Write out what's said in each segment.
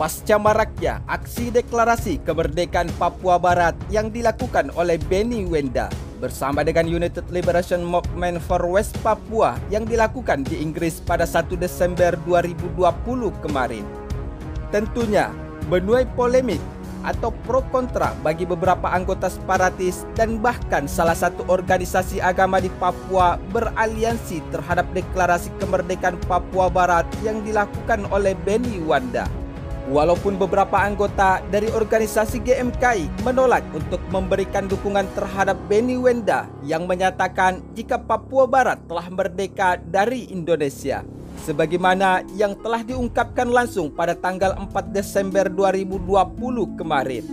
Pasca maraknya aksi deklarasi kemerdekaan Papua Barat yang dilakukan oleh Benny Wenda bersama dengan United Liberation Movement for West Papua yang dilakukan di Inggris pada 1 Desember 2020 kemarin. Tentunya menuai polemik atau pro kontra bagi beberapa anggota separatis dan bahkan salah satu organisasi agama di Papua beraliansi terhadap deklarasi kemerdekaan Papua Barat yang dilakukan oleh Benny Wenda. Walaupun beberapa anggota dari organisasi GMKI menolak untuk memberikan dukungan terhadap Benny Wenda yang menyatakan jika Papua Barat telah merdeka dari Indonesia, sebagaimana yang telah diungkapkan langsung pada tanggal 4 Desember 2020 kemarin.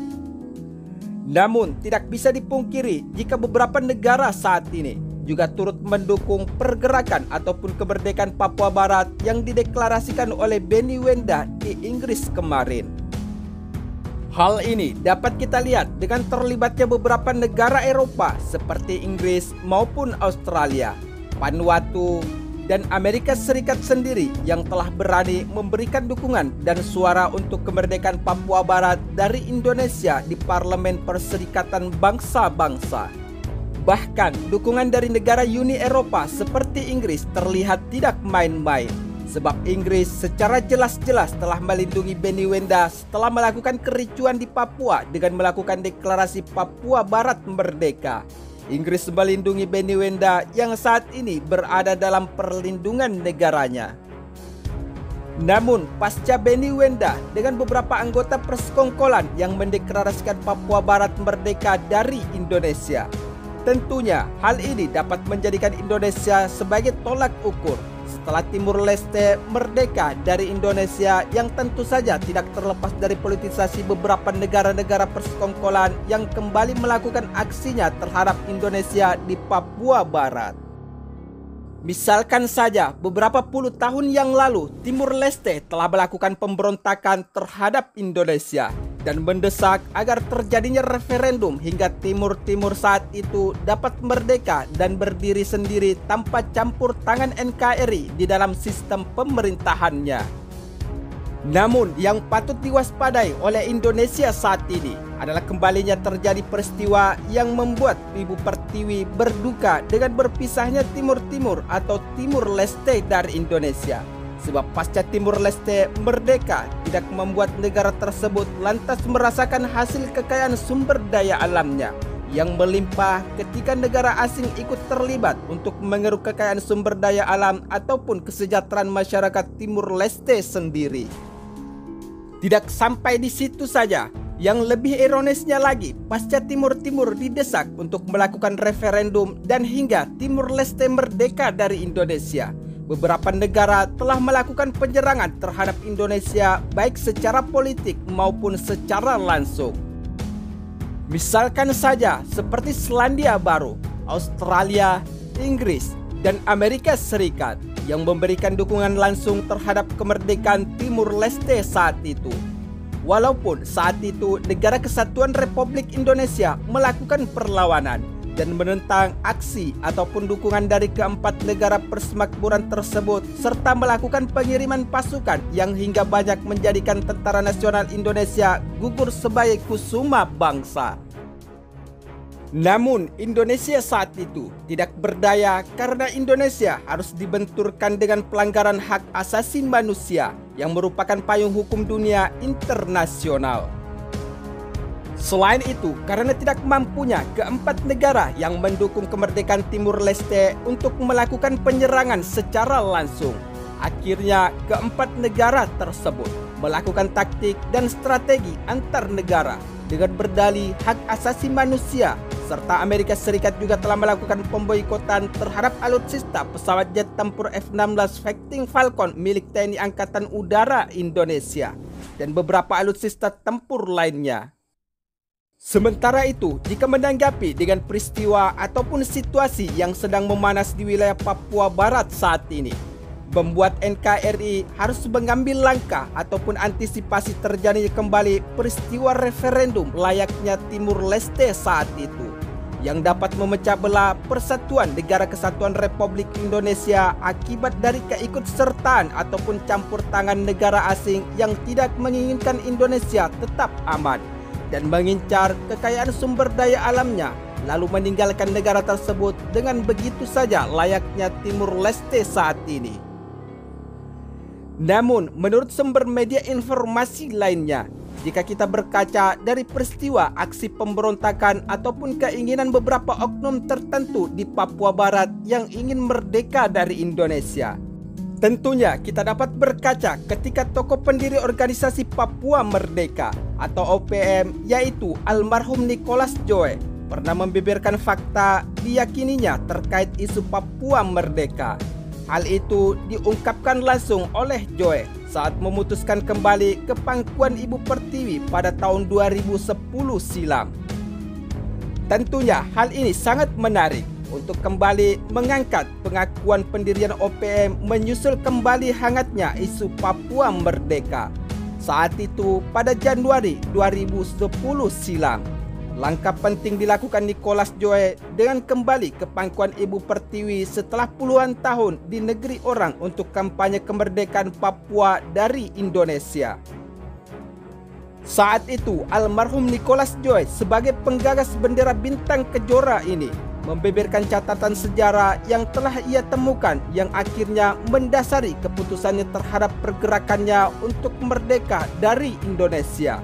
Namun tidak bisa dipungkiri jika beberapa negara saat ini juga turut mendukung pergerakan ataupun kemerdekaan Papua Barat yang dideklarasikan oleh Benny Wenda di Inggris kemarin. Hal ini dapat kita lihat dengan terlibatnya beberapa negara Eropa seperti Inggris maupun Australia, Vanuatu, dan Amerika Serikat sendiri yang telah berani memberikan dukungan dan suara untuk kemerdekaan Papua Barat dari Indonesia di Parlemen Perserikatan Bangsa-Bangsa. Bahkan dukungan dari negara Uni Eropa seperti Inggris terlihat tidak main-main, sebab Inggris secara jelas-jelas telah melindungi Benny Wenda setelah melakukan kericuan di Papua dengan melakukan deklarasi Papua Barat merdeka. Inggris melindungi Benny Wenda yang saat ini berada dalam perlindungan negaranya. Namun, pasca Benny Wenda dengan beberapa anggota persekongkolan yang mendeklarasikan Papua Barat merdeka dari Indonesia, tentunya hal ini dapat menjadikan Indonesia sebagai tolak ukur setelah Timur Leste merdeka dari Indonesia yang tentu saja tidak terlepas dari politisasi beberapa negara-negara persekongkolan yang kembali melakukan aksinya terhadap Indonesia di Papua Barat. Misalkan saja beberapa puluh tahun yang lalu Timur Leste telah melakukan pemberontakan terhadap Indonesia dan mendesak agar terjadinya referendum hingga Timur Timur saat itu dapat merdeka dan berdiri sendiri tanpa campur tangan NKRI di dalam sistem pemerintahannya. Namun yang patut diwaspadai oleh Indonesia saat ini adalah kembalinya terjadi peristiwa yang membuat Ibu Pertiwi berduka dengan berpisahnya Timur Timur atau Timur Leste dari Indonesia. Sebab pasca Timur Leste merdeka tidak membuat negara tersebut lantas merasakan hasil kekayaan sumber daya alamnya yang melimpah ketika negara asing ikut terlibat untuk mengeruk kekayaan sumber daya alam ataupun kesejahteraan masyarakat Timur Leste sendiri. Tidak sampai di situ saja, yang lebih ironisnya lagi, pasca Timur Timur didesak untuk melakukan referendum dan hingga Timur Leste merdeka dari Indonesia, beberapa negara telah melakukan penyerangan terhadap Indonesia baik secara politik maupun secara langsung. Misalkan saja seperti Selandia Baru, Australia, Inggris, dan Amerika Serikat yang memberikan dukungan langsung terhadap kemerdekaan Timur Leste saat itu. Walaupun saat itu Negara Kesatuan Republik Indonesia melakukan perlawanan dan menentang aksi ataupun dukungan dari keempat negara persemakmuran tersebut serta melakukan pengiriman pasukan yang hingga banyak menjadikan Tentara Nasional Indonesia gugur sebagai kusuma bangsa. Namun Indonesia saat itu tidak berdaya karena Indonesia harus dibenturkan dengan pelanggaran hak asasi manusia yang merupakan payung hukum dunia internasional. Selain itu, karena tidak mampunya keempat negara yang mendukung kemerdekaan Timur Leste untuk melakukan penyerangan secara langsung, akhirnya keempat negara tersebut melakukan taktik dan strategi antar negara dengan berdalih hak asasi manusia, serta Amerika Serikat juga telah melakukan pemboikotan terhadap alutsista pesawat jet tempur F-16 Fighting Falcon milik TNI Angkatan Udara Indonesia dan beberapa alutsista tempur lainnya. Sementara itu, jika menanggapi dengan peristiwa ataupun situasi yang sedang memanas di wilayah Papua Barat saat ini, membuat NKRI harus mengambil langkah ataupun antisipasi terjadinya kembali peristiwa referendum layaknya Timur Leste saat itu. yang dapat memecah belah Persatuan Negara Kesatuan Republik Indonesia akibat dari keikutsertaan ataupun campur tangan negara asing yang tidak menginginkan Indonesia tetap aman dan mengincar kekayaan sumber daya alamnya, lalu meninggalkan negara tersebut dengan begitu saja layaknya Timur Leste saat ini. Namun, menurut sumber media informasi lainnya, jika kita berkaca dari peristiwa aksi pemberontakan ataupun keinginan beberapa oknum tertentu di Papua Barat yang ingin merdeka dari Indonesia, tentunya kita dapat berkaca ketika tokoh pendiri organisasi Papua Merdeka atau OPM yaitu almarhum Nicholas Joy pernah membeberkan fakta diyakininya terkait isu Papua Merdeka. Hal itu diungkapkan langsung oleh Joy saat memutuskan kembali ke pangkuan Ibu Pertiwi pada tahun 2010 silam. Tentunya hal ini sangat menarik untuk kembali mengangkat pengakuan pendirian OPM menyusul kembali hangatnya isu Papua Merdeka. Saat itu pada Januari 2010 silam. Langkah penting dilakukan Nicholas Joy dengan kembali ke pangkuan Ibu Pertiwi setelah puluhan tahun di negeri orang untuk kampanye kemerdekaan Papua dari Indonesia. Saat itu, almarhum Nicholas Joy sebagai penggagas bendera bintang kejora ini membeberkan catatan sejarah yang telah ia temukan yang akhirnya mendasari keputusannya terhadap pergerakannya untuk merdeka dari Indonesia.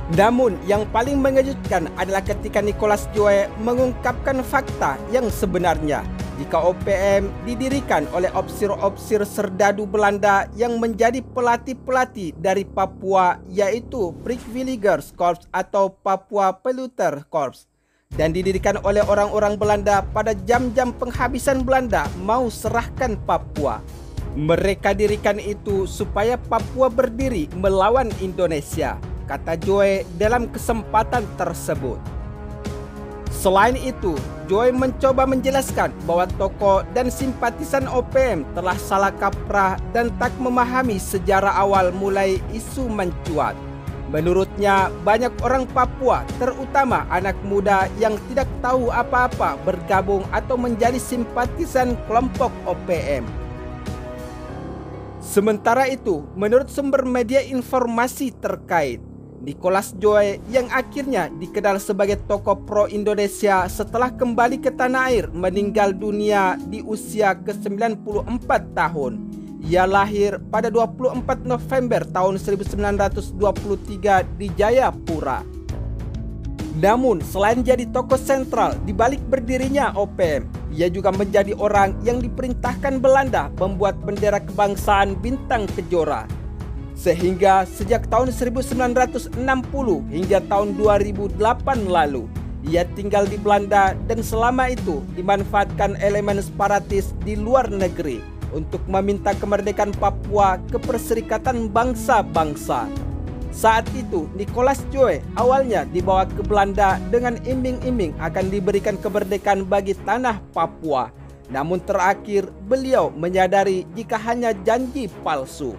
Namun yang paling mengejutkan adalah ketika Nicholas Joy mengungkapkan fakta yang sebenarnya jika OPM didirikan oleh opsir-opsir serdadu Belanda yang menjadi pelatih-pelatih dari Papua yaitu Vrijwilligers Korps atau Papua Peluters Korps dan didirikan oleh orang-orang Belanda pada jam-jam penghabisan Belanda mau serahkan Papua. Mereka dirikan itu supaya Papua berdiri melawan Indonesia, kata Joy dalam kesempatan tersebut. Selain itu, Joy mencoba menjelaskan bahwa tokoh dan simpatisan OPM telah salah kaprah dan tak memahami sejarah awal mulai isu mencuat. Menurutnya, banyak orang Papua, terutama anak muda yang tidak tahu apa-apa, bergabung atau menjadi simpatisan kelompok OPM. Sementara itu, menurut sumber media informasi terkait, Nicholas Joy yang akhirnya dikenal sebagai tokoh pro-Indonesia setelah kembali ke tanah air meninggal dunia di usia ke-94 tahun. Ia lahir pada 24 November tahun 1923 di Jayapura. Namun, selain jadi tokoh sentral di balik berdirinya OPM, ia juga menjadi orang yang diperintahkan Belanda membuat bendera kebangsaan bintang kejora. Sehingga sejak tahun 1960 hingga tahun 2008 lalu, ia tinggal di Belanda dan selama itu dimanfaatkan elemen separatis di luar negeri untuk meminta kemerdekaan Papua ke Perserikatan Bangsa-Bangsa. Saat itu, Nicholas Joy awalnya dibawa ke Belanda dengan iming-iming akan diberikan kemerdekaan bagi tanah Papua. Namun terakhir, beliau menyadari jika hanya janji palsu.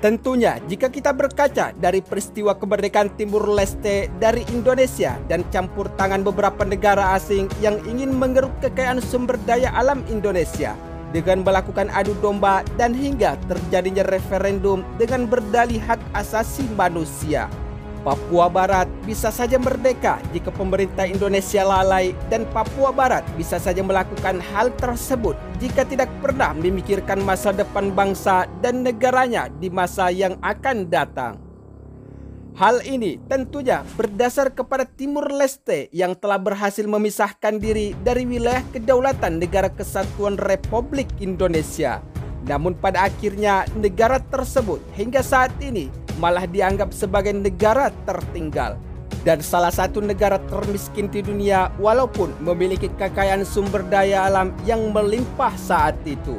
Tentunya, jika kita berkaca dari peristiwa kemerdekaan Timur Leste dari Indonesia dan campur tangan beberapa negara asing yang ingin mengeruk kekayaan sumber daya alam Indonesia dengan melakukan adu domba dan hingga terjadinya referendum dengan berdalih hak asasi manusia, Papua Barat bisa saja merdeka jika pemerintah Indonesia lalai, dan Papua Barat bisa saja melakukan hal tersebut jika tidak pernah memikirkan masa depan bangsa dan negaranya di masa yang akan datang. Hal ini tentunya berdasar kepada Timur Leste yang telah berhasil memisahkan diri dari wilayah kedaulatan Negara Kesatuan Republik Indonesia. Namun pada akhirnya negara tersebut hingga saat ini malah dianggap sebagai negara tertinggal dan salah satu negara termiskin di dunia walaupun memiliki kekayaan sumber daya alam yang melimpah saat itu.